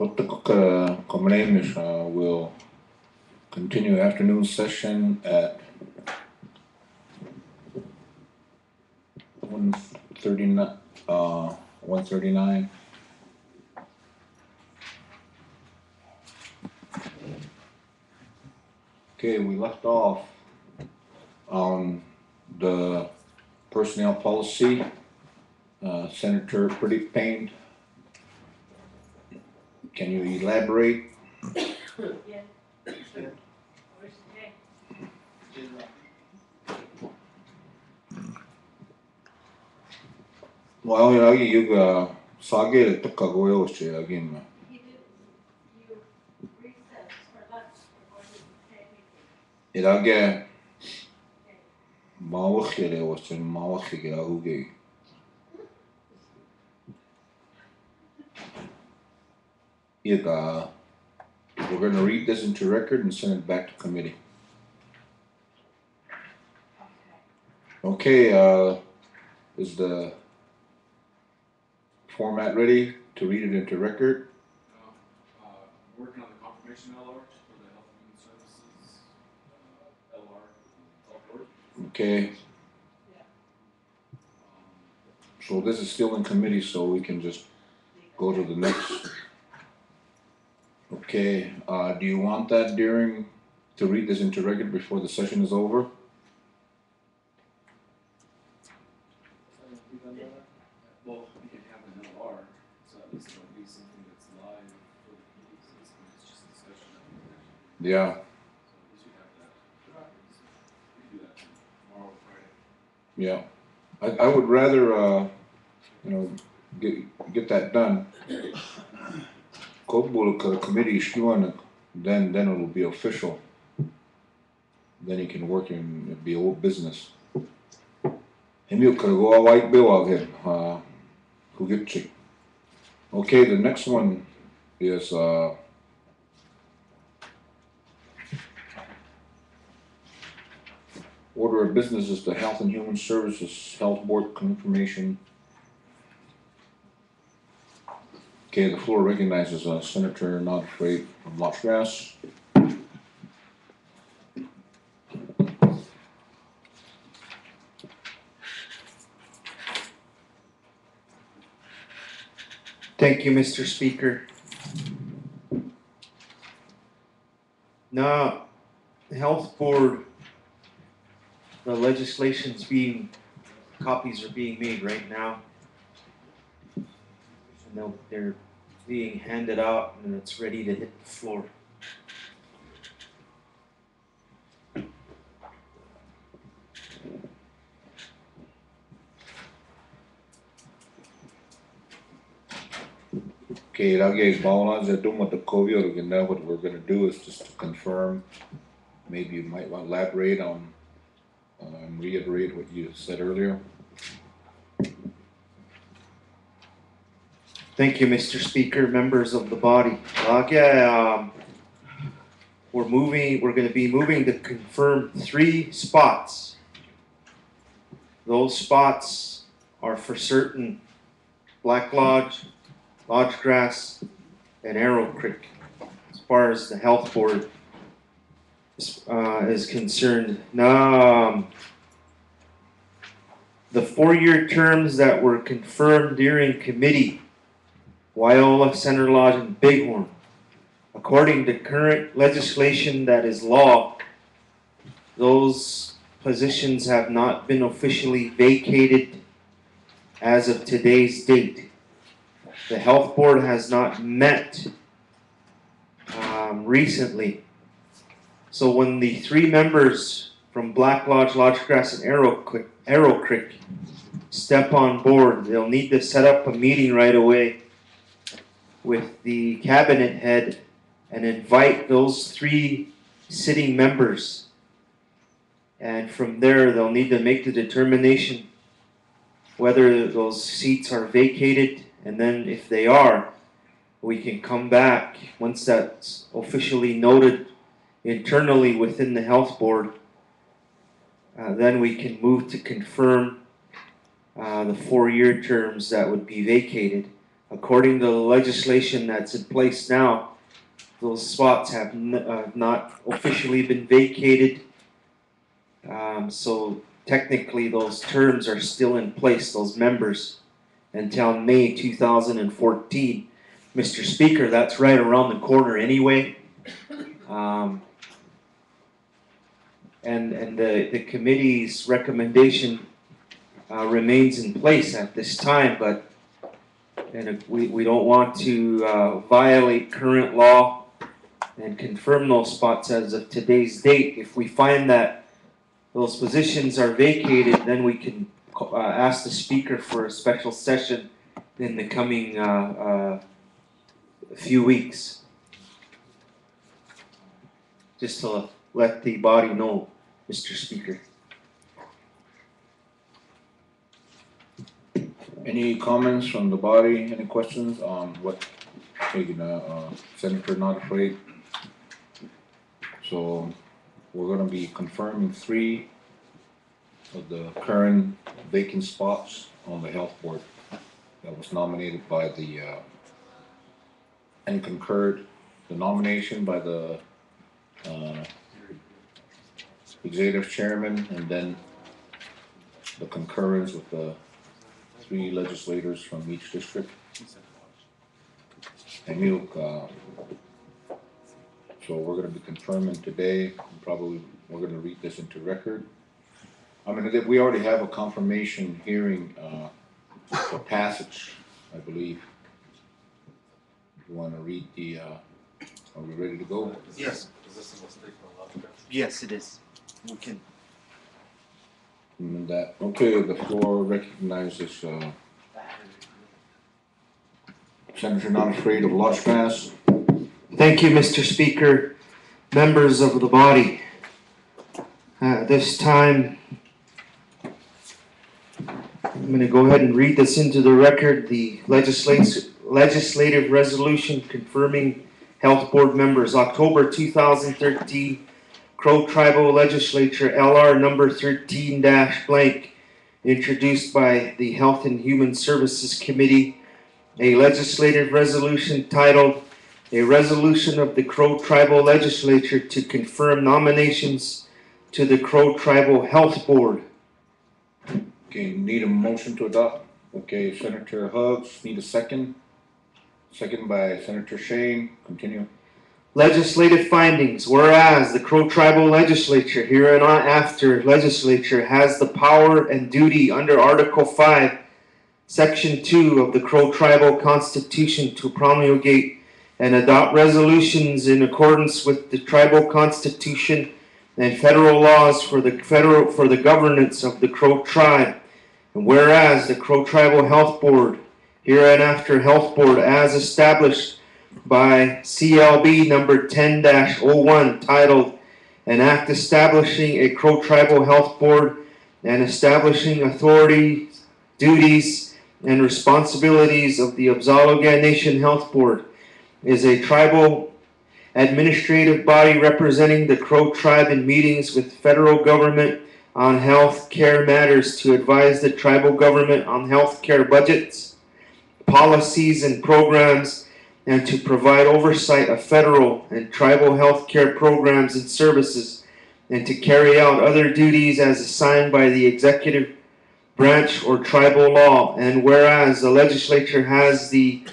Nominees will continue afternoon session at 1:39. 1:39. Okay, we left off on the personnel policy. Senator Pt2, can you elaborate? Yeah. Well, you sage took a go again. Ilage Mawakile was in Mawakila Uge. We're going to read this into record and send it back to committee. Okay, is the format ready to read it into record? Working on the confirmation LR for the Health and Human Services LR. Okay. So this is still in committee, so we can just go to the next. Okay, do you want that to read this into record before the session is over? Well, we can have an LR, so at least it'll be something that's live for the committee, so it's just a discussion. Yeah. So at least we have that. We can do that tomorrow or Friday. Yeah, I would rather get that done. Committee then it'll be official. Then he can work and be old business. Emil could go a white bill out here. Who get you? Okay, the next one is order of business is the Health and Human Services Health Board confirmation. Okay, the floor recognizes Senator Nodfrey from Loch Grass. Thank you, Mr. Speaker. Now, the Health Board, the copies are being made right now. And they're being handed out and it's ready to hit the floor. Okay, what we're going to do is just to confirm. Maybe you might want to elaborate on and reiterate what you said earlier. Thank you, Mr. Speaker, members of the body. We're going to be moving to confirm 3 spots. Those spots are for certain Black Lodge, Lodge Grass, and Arrow Creek, as far as the Health Board is concerned. Now, the 4-year terms that were confirmed during committee, Wyola, Center Lodge, and Bighorn, according to current legislation that is law, those positions have not been officially vacated as of today's date. The Health Board has not met recently. So when the 3 members from Black Lodge, Lodge Grass, and Arrow Creek step on board, they'll need to set up a meeting right away with the cabinet head and invite those 3 sitting members. And from there, they'll need to make the determination whether those seats are vacated. And then if they are, we can come back once that's officially noted internally within the Health Board. Then we can move to confirm the 4-year terms that would be vacated. According to the legislation that's in place now, those spots have not officially been vacated. So technically those terms are still in place, those members, until May 2014. Mr. Speaker, that's right around the corner anyway. And the committee's recommendation remains in place at this time, but we don't want to violate current law and confirm those spots as of today's date. If we find that those positions are vacated, then we can ask the speaker for a special session in the coming few weeks. Just to let the body know, Mr. Speaker. Any comments from the body? Any questions on what Senator Not Afraid? So we're going to be confirming 3 of the current vacant spots on the health board that was nominated by the and concurred the nomination by the executive chairman, and then the concurrence with the 3 legislators from each district. And so we're going to be confirming today. Probably we're going to read this into record. I mean, we already have a confirmation hearing for passage, I believe. You want to read the? Are we ready to go? Yes. Yes, it is. We can. And that okay. The floor recognizes Senator Not Afraid of Las Vegas. Thank you, Mr. Speaker, members of the body. This time, I'm going to go ahead and read this into the record. The legislative resolution confirming health board members, October 2013, Crow Tribal Legislature LR number 13-blank, introduced by the Health and Human Services Committee, a legislative resolution titled A Resolution of the Crow Tribal Legislature to confirm nominations to the Crow Tribal Health Board. Okay, need a motion to adopt. Okay, Senator Huggs, need a second. Second by Senator Shane. Continue. Legislative findings. Whereas the Crow Tribal Legislature, hereinafter legislature, has the power and duty under Article 5, Section 2 of the Crow Tribal Constitution to promulgate and adopt resolutions in accordance with the tribal constitution and federal laws for the governance of the Crow tribe. And whereas the Crow Tribal Health Board, hereinafter Health Board, as established by CLB number 10-01, titled An Act Establishing a Crow Tribal Health Board and Establishing Authority, Duties, and Responsibilities of the Abzalogay Nation Health Board, is a tribal administrative body representing the Crow tribe in meetings with federal government on health care matters to advise the tribal government on health care budgets, policies, and programs, and to provide oversight of federal and tribal health care programs and services, and to carry out other duties as assigned by the executive branch or tribal law. And whereas the legislature has the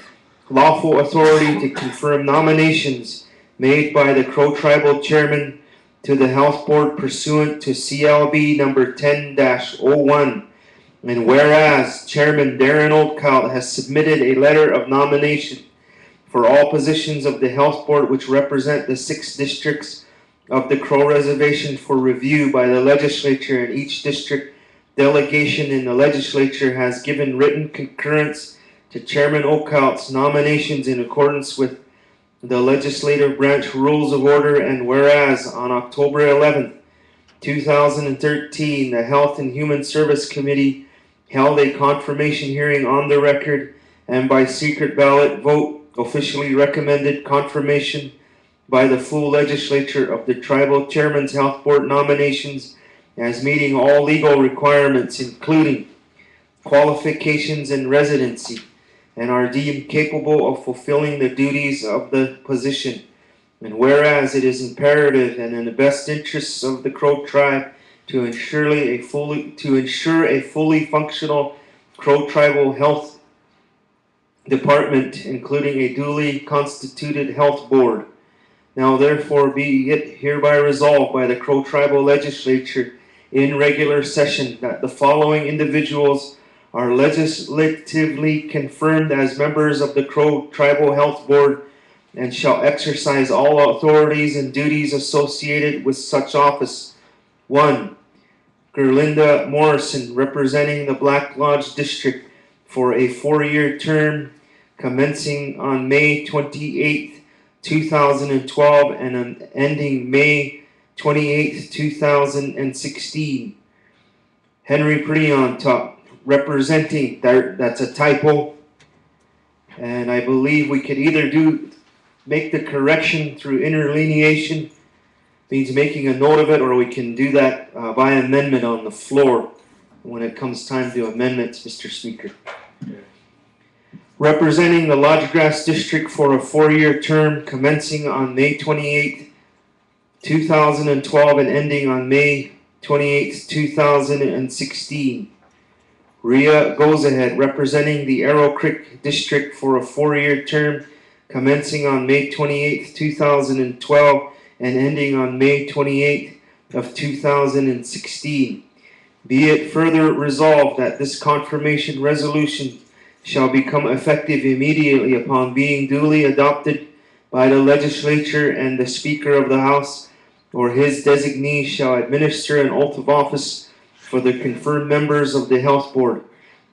lawful authority to confirm nominations made by the Crow Tribal Chairman to the Health Board pursuant to CLB number 10-01. And whereas Chairman Darren Oldcout has submitted a letter of nomination for all positions of the Health Board which represent the 6 districts of the Crow Reservation for review by the legislature, and each district delegation in the legislature has given written concurrence to Chairman Oldcout's nominations in accordance with the legislative branch rules of order. And whereas on October 11th, 2013, the Health and Human Service Committee held a confirmation hearing on the record and by secret ballot vote officially recommended confirmation by the full legislature of the Tribal Chairman's Health Board nominations as meeting all legal requirements, including qualifications and residency, and are deemed capable of fulfilling the duties of the position. And whereas it is imperative and in the best interests of the Crow tribe to ensure a fully functional Crow tribal health department, including a duly constituted health board. Now therefore be it hereby resolved by the Crow tribal legislature in regular session that the following individuals are legislatively confirmed as members of the Crow tribal health board and shall exercise all authorities and duties associated with such office. 1. Gerlinda Morrison, representing the Black Lodge District for a 4-year term commencing on May 28, 2012 and ending May 28, 2016. Henry Priontop, representing, that's a typo, and I believe we could either make the correction through interlineation, means making a note of it, or we can do that by amendment on the floor when it comes time to amendments, Mr. Speaker. Representing the Lodgegrass District for a 4-year term commencing on May 28, 2012 and ending on May 28, 2016. Rhea Goes Ahead, representing the Arrow Creek District for a 4-year term commencing on May 28, 2012 and ending on May 28 of 2016. Be it further resolved that this confirmation resolution shall become effective immediately upon being duly adopted by the legislature, and the Speaker of the House or his designee shall administer an oath of office for the confirmed members of the Health Board.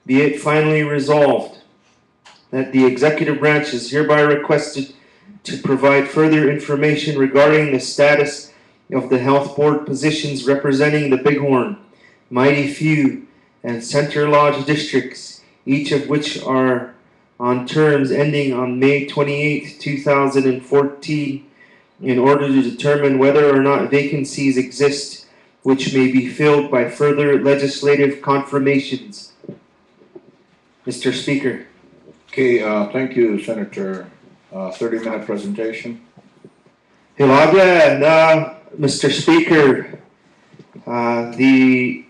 Be it finally resolved that the executive branch is hereby requested to provide further information regarding the status of the Health Board positions representing the Bighorn, Mighty Few, and Center Lodge districts, each of which are on terms ending on May 28, 2014, in order to determine whether or not vacancies exist, which may be filled by further legislative confirmations. Mr. Speaker. Okay, thank you, Senator. 30-minute presentation. Hilaga and Mr. Speaker, the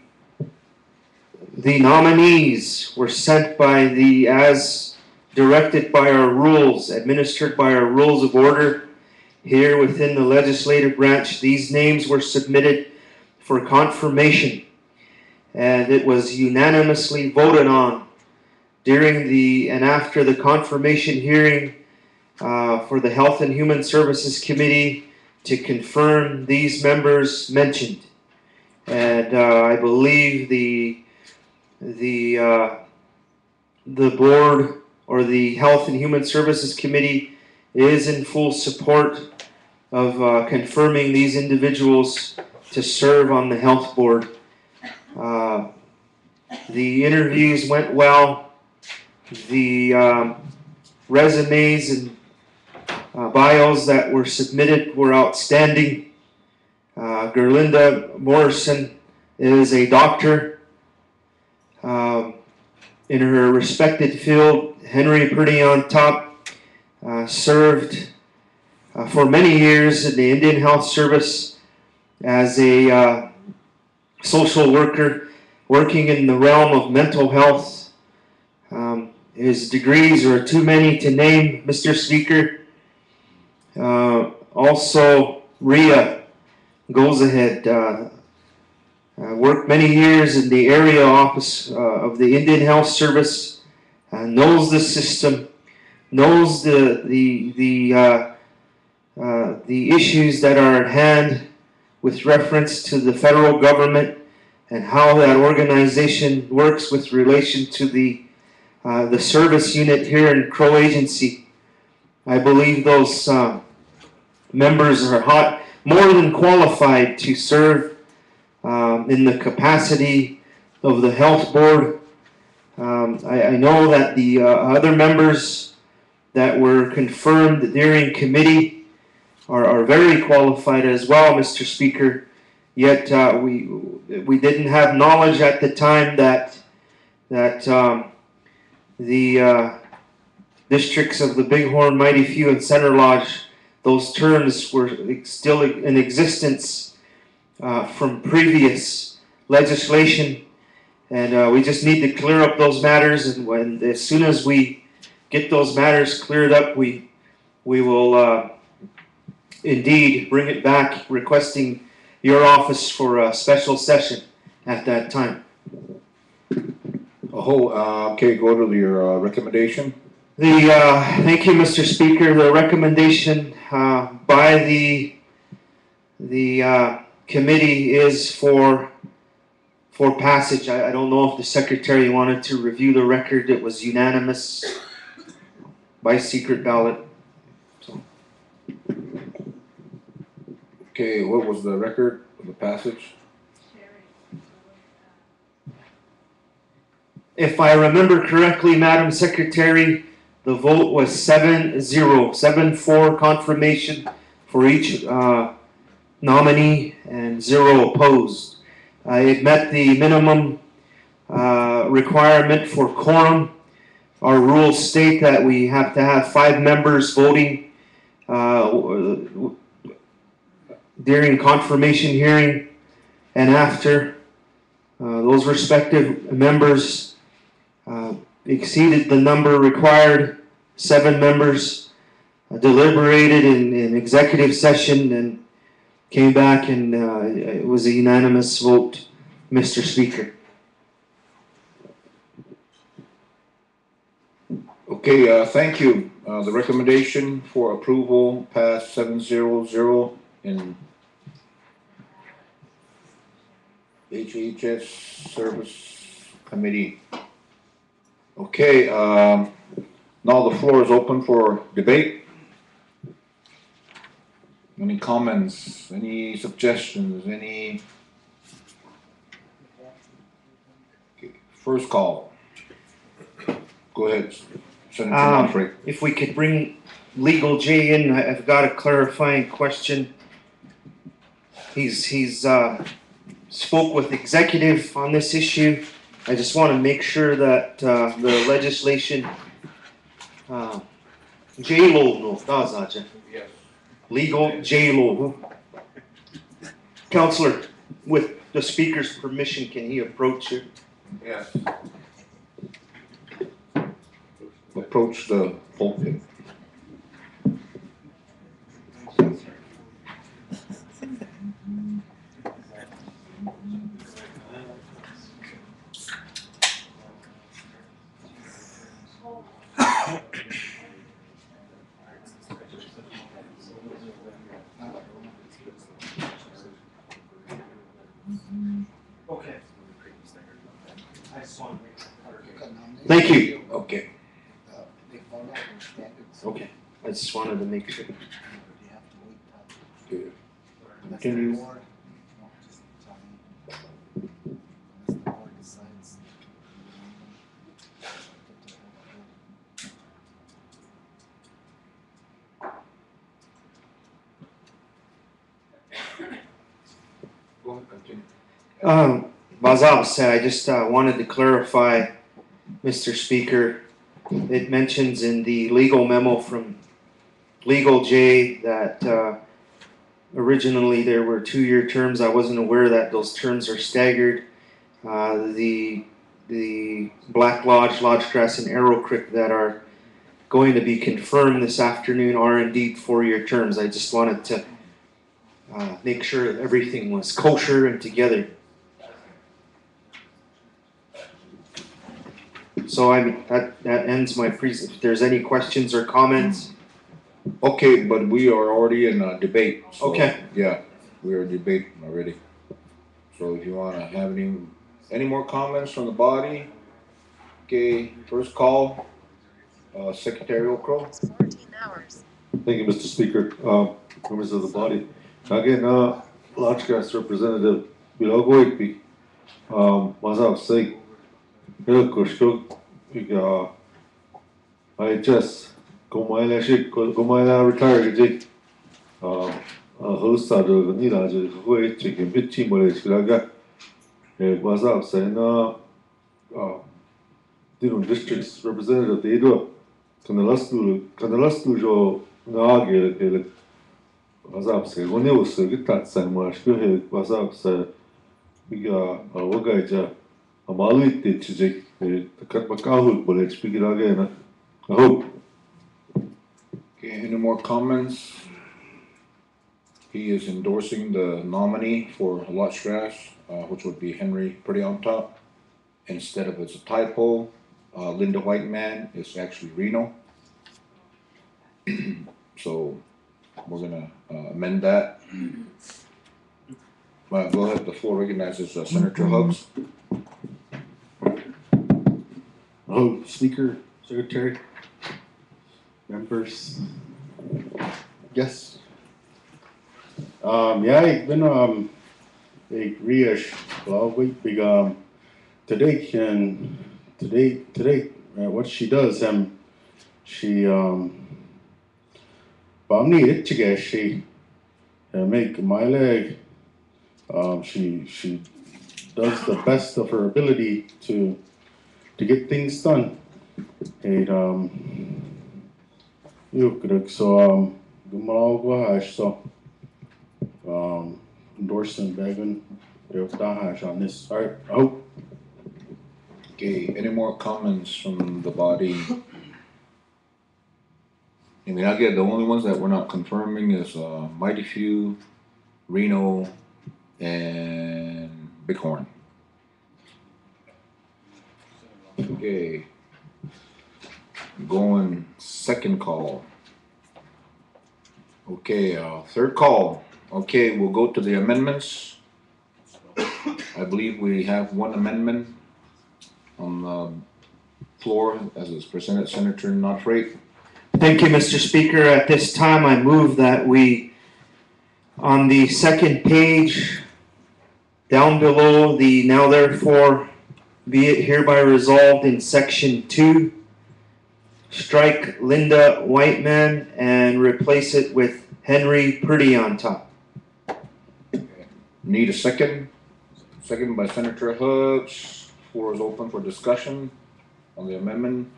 nominees were sent by as directed by our rules, administered by our rules of order here within the legislative branch. These names were submitted for confirmation, and it was unanimously voted on during and after the confirmation hearing for the Health and Human Services Committee to confirm these members mentioned. And I believe the board or the Health and Human Services Committee is in full support of confirming these individuals to serve on the Health Board. The interviews went well. The resumes and bios that were submitted were outstanding. Gerlinda Morrison is a doctor in her respected field. Henry Priontop served for many years in the Indian Health Service as a social worker working in the realm of mental health. His degrees are too many to name, Mr. Speaker. Also, Rhea Goes Ahead worked many years in the area office of the Indian Health Service, knows the system, knows the issues that are at hand with reference to the federal government and how that organization works with relation to the service unit here in Crow Agency. I believe those members are more than qualified to serve in the capacity of the Health Board. I know that the other members that were confirmed during committee are very qualified as well, Mr. Speaker. Yet we didn't have knowledge at the time that the districts of the Bighorn, Mighty Few, and Center Lodge. Those terms were still in existence from previous legislation, and we just need to clear up those matters. And as soon as we get those matters cleared up, we will indeed bring it back, requesting your office for a special session at that time. Okay, go to your recommendation. Thank you, Mr. Speaker. The recommendation by the committee is for passage. I don't know if the secretary wanted to review the record. It was unanimous by secret ballot. So. Okay, what was the record of the passage? If I remember correctly, Madam Secretary, the vote was 7-0, 7-4 confirmation for each nominee and 0 opposed. It met the minimum requirement for quorum. Our rules state that we have to have 5 members voting during confirmation hearing and after. Those respective members exceeded the number required. 7 members deliberated in executive session and came back, and it was a unanimous vote, Mr. Speaker. Okay, thank you. The recommendation for approval passed 7-0 in HHS Service Committee. Okay, now the floor is open for debate. Any comments, any suggestions, any? Okay, first call. Go ahead, Senator Humphrey. If we could bring Legal J in, I've got a clarifying question. He's spoke with executive on this issue. I just want to make sure that the legislation J-Lo no tazaje. Yes. Legal J-Lo. Counselor, with the speaker's permission, can he approach you? Yes. Approach the pulpit. Okay. Thank you. Okay. Okay. I just wanted to make sure. Okay. Continue. Go ahead, continue. Bazab said, I just wanted to clarify, Mr. Speaker. It mentions in the legal memo from Legal J that originally there were 2-year terms. I wasn't aware that those terms are staggered. The Black Lodge, Lodgegrass, and Arrow Creek that are going to be confirmed this afternoon are indeed 4-year terms. I just wanted to make sure that everything was kosher and together. So that ends my presentation. If there's any questions or comments. Okay, but we are already in a debate. So, Okay. Yeah, we are debating already. So if you want to have any more comments from the body, okay, first call, Secretary Okro. 14 hours. Thank you, Mr. Speaker, members of the body. Again, Lodgegrass Representative Bilogoipi, Mazav Sake, Hilkoshuk, IHS, Gomaila retired, host of the Nila, who chicken bitchy Malaga, Mazav Sena, District Representative, they do. Kanalastujo ngage ke wasap se gone us gitat san maşkı he wasap se biga wagaja amalı tecek takat bakahul bole spigirage na. I hope. Okay, any more comments? He is endorsing the nominee for Lodge Grass, which would be Henry Pretty on top. Instead of it's a typo, Linda Whiteman is actually Reno. So we're gonna amend that. Go ahead, the floor recognizes Senator Hugs. Hello, Speaker, Secretary, members. Yes. Yeah, ik ben ik reis geloof ik today what she does she bamni itchige she make my leg she does the best of her ability to get things done. And so so endorsing Bevan on this. All right, I hope. Okay, any more comments from the body? I mean, I get the only ones that we're not confirming is Mighty Few, Reno, and Bighorn. Okay, going second call. Okay, third call. Okay, we'll go to the amendments. I believe we have one amendment on the floor as is presented, Senator Notfrate. Thank you, Mr. Speaker. At this time, I move that we, on the second page, down below the now therefore be it hereby resolved in section 2, strike Linda Whiteman and replace it with Henry Purdy on top. Need a second? Second by Senator Hooks. Floor is open for discussion on the amendment.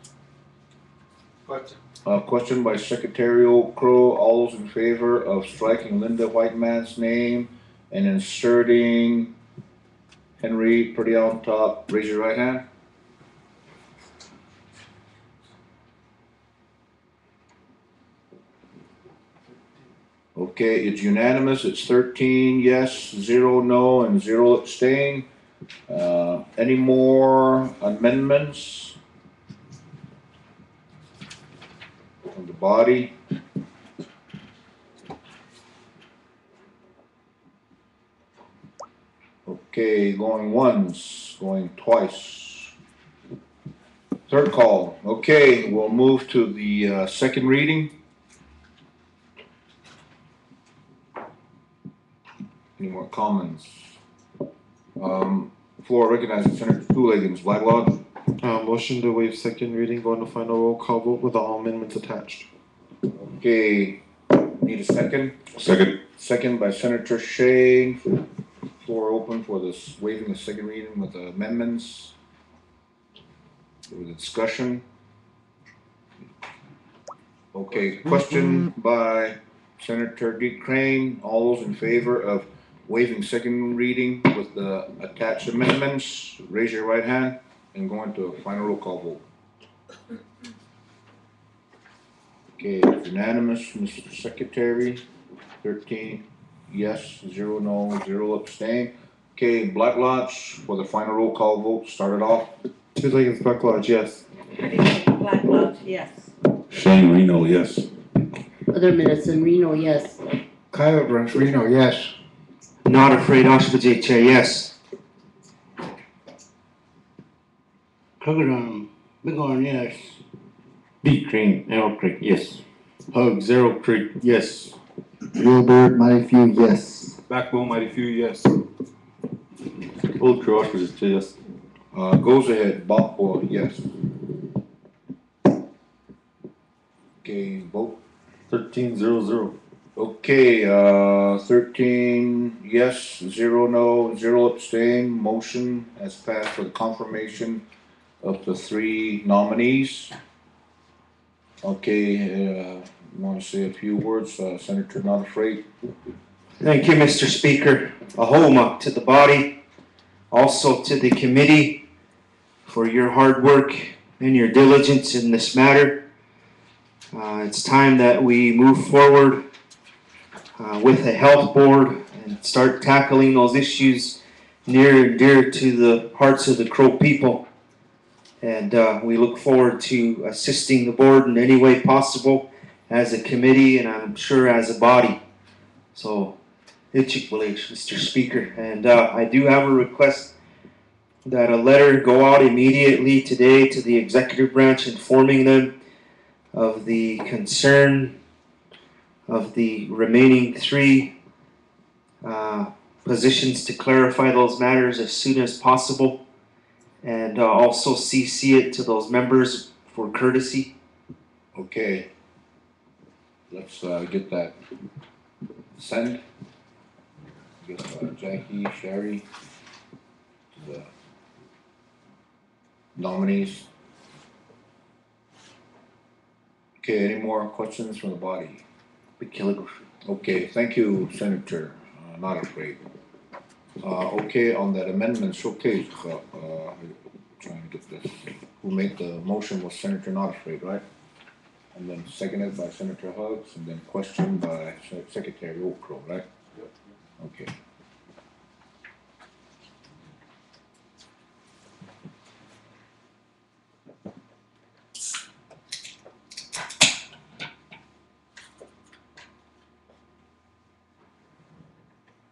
Question. Question by Secretary Crow. All those in favor of striking Linda Whiteman's name and inserting Henry Purdy on top, raise your right hand. Okay, it's unanimous. It's 13 yes, 0 no, and 0 abstain. Any more amendments from the body? Okay, going once, going twice. Third call. Okay, we'll move to the second reading. Any more comments? Floor recognizes Senator Two-Leggins, Black Lodge. Motion to waive second reading, go into final roll call vote with all amendments attached. Okay, need a second? Second. Second by Senator Shea. Floor open for this waiving the second reading with the amendments. For the discussion. Okay, question by Senator D. Crane. All those in favor of waiving second reading with the attached amendments, raise your right hand and go into a final roll call vote. Okay, it's unanimous, Mr. Secretary. 13 yes, 0 no, 0 abstain. Okay, Black Lodge for the final roll call vote. Started off. Two-Leggins, Black Lodge, yes. Black Lodge, yes. Shane Reno, yes. Other Medicine, Reno, yes. Kyle Branch, Reno, yes. Not afraid, Oshkosh Chair, yes. Bighorn, yes. Big Crane, Arrow Creek, yes. Hug, Zero Creek, yes. Gilbert, Mighty Few, yes. Backbone, Mighty Few, yes. Old Cross was yes. Goes ahead, Bob Boyle, yes. Okay, vote. 13-0-0. Okay, 13 yes, 0 no, 0 abstain. Motion has passed for the confirmation of the 3 nominees. Okay, want to say a few words, Senator Not Afraid? Thank you, Mr. Speaker. Ahoma to the body, also to the committee for your hard work and your diligence in this matter. It's time that we move forward with a health board and start tackling those issues near and dear to the hearts of the Crow people. And we look forward to assisting the board in any way possible as a committee and I'm sure as a body. So, Mr. Speaker. And I do have a request that a letter go out immediately today to the executive branch informing them of the concern of the remaining 3 positions to clarify those matters as soon as possible, and also CC it to those members for courtesy. Okay. Let's get that sent. Get Jackie, Sherry, to the nominees. Okay, any more questions from the body? Okay, thank you, Senator. Not Afraid. Okay, on that amendment showcase, trying to get this. Who made the motion was Senator Not Afraid, right? And then seconded by Senator Huggs, and then questioned by Secretary Okro, right? Yep. Okay.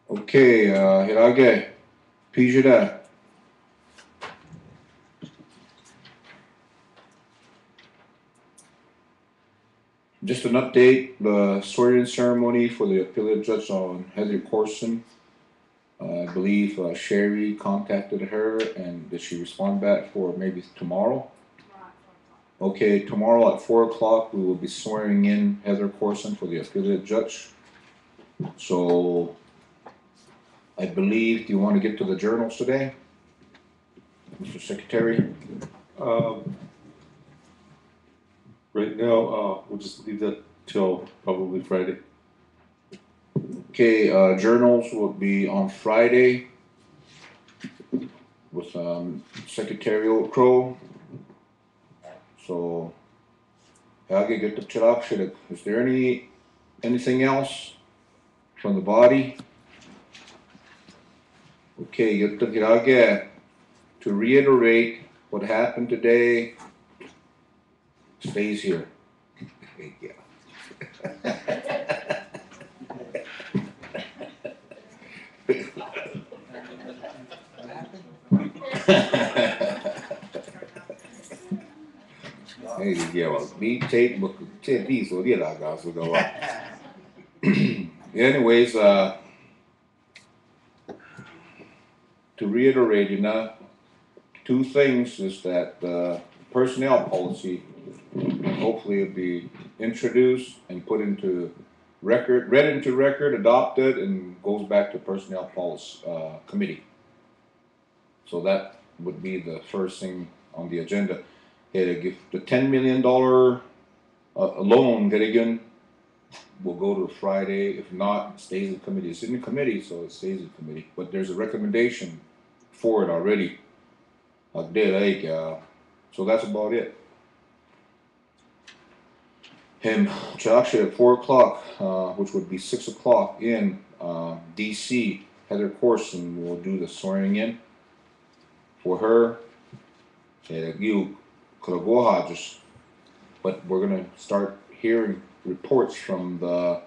Okay, Hirage, Pijira. Just an update, the swearing ceremony for the appellate judge on Heather Corson. I believe Sherry contacted her, and did she respond back for maybe tomorrow? Okay, tomorrow at 4 o'clock we will be swearing in Heather Corson for the affiliate judge. So I believe, do you want to get to the journals today, Mr. Secretary? Right now, we'll just leave that till probably Friday. Okay, journals will be on Friday with Secretary Crow. So, Hage, get the chilak. Is there anything else from the body? Okay, get the Hage. To reiterate what happened today, stays here. Hey, yeah, well, me tape, but these or the other guys will go up. Anyways, to reiterate, 2 things is that personnel policy hopefully will be introduced and put into record, read into record, adopted, and goes back to personnel policy committee. So that would be the first thing on the agenda. Give the $10 million loan, again, will go to Friday. If not, it stays in committee. It's in the committee, so it stays in committee. But there's a recommendation for it already. So that's about it. Him, actually at 4 o'clock, which would be 6 o'clock in DC, Heather Corson will do the swearing in for her. But we're gonna start hearing reports from the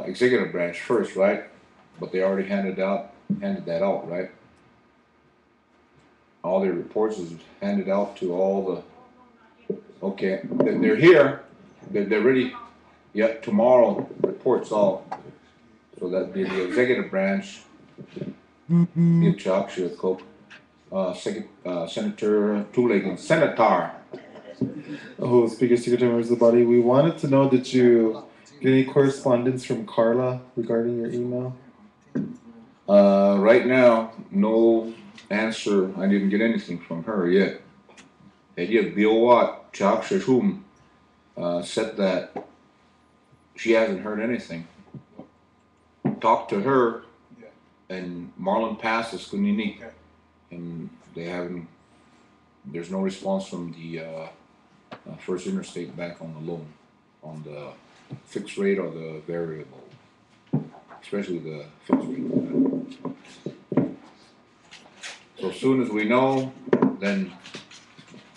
executive branch first, right? But they already handed that out, right? All their reports is handed out to all the. Okay, they're here. They're ready. Yep, tomorrow reports all. So that'd be the executive branch. Give Chaksha Coke. Senator Tulegan, Senator. Oh, Speaker, Secretary, members of the body, we wanted to know, did you get any correspondence from Carla regarding your email? Right now, no answer. I didn't get anything from her yet. Bill Watt, Chaksha Hum, said that she hasn't heard anything. Talked to her, and Marlon passes Kunini, and they haven't. There's no response from the First Interstate Bank on the loan, on the fixed rate or the variable, especially the fixed rate. So as soon as we know, then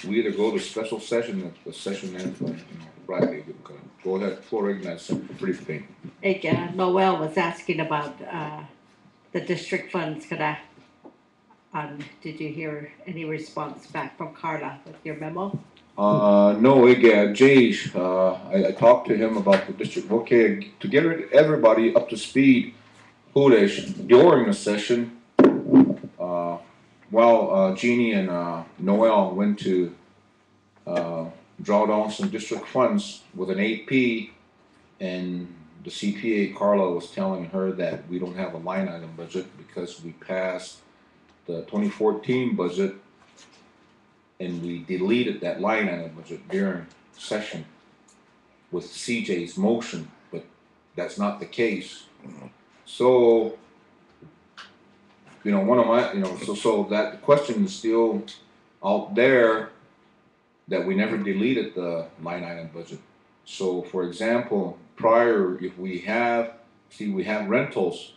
we either go to special session, if the session ends on Friday. Go ahead, floor recognize briefing. Hey, Noel was asking about the district funds. Did you hear any response back from Carla with your memo? No, Jay, I talked to him about the district. Okay, to get everybody up to speed, during the session, while Jeannie and Noel went to draw down some district funds with an 8P, and the CPA Carla was telling her that we don't have a line item budget because we passed the 2014 budget and we deleted that line item budget during session with CJ's motion, but that's not the case. So, one of my, so that question is still out there, that we never deleted the line item budget. So, for example, prior, if we have rentals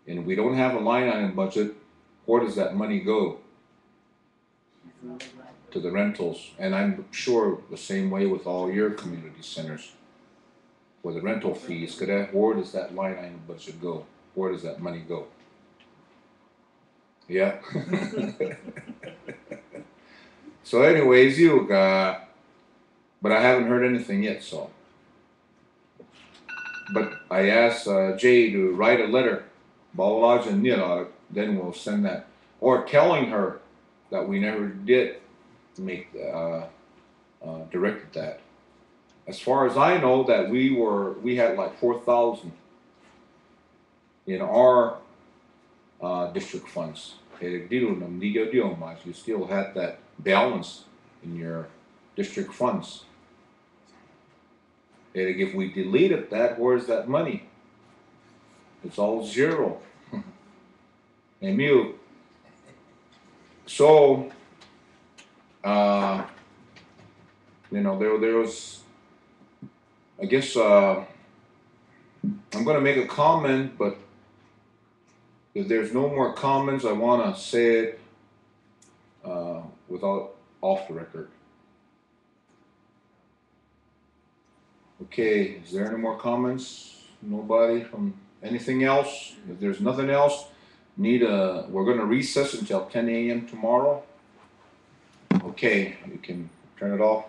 and we don't have a line item budget, where does that money go? To the rentals. And I'm sure the same way with all your community centers, where the rental fees, where does that line item budget go? Where does that money go? Yeah. So anyways, but I haven't heard anything yet, so. But I asked Jay to write a letter, then we'll send that. Or telling her that we never did make, directed that. As far as I know, that we had like 4,000 in our district funds. You still had that balance in your district funds. And if we deleted that, where's that money? It's all zero. And so, there was, I guess, I'm going to make a comment, but if there's no more comments, I want to say it without off the record. Okay, is there any more comments? Nobody from anything else? If there's nothing else, we're going to recess until 10 a.m. tomorrow. Okay, you can turn it off.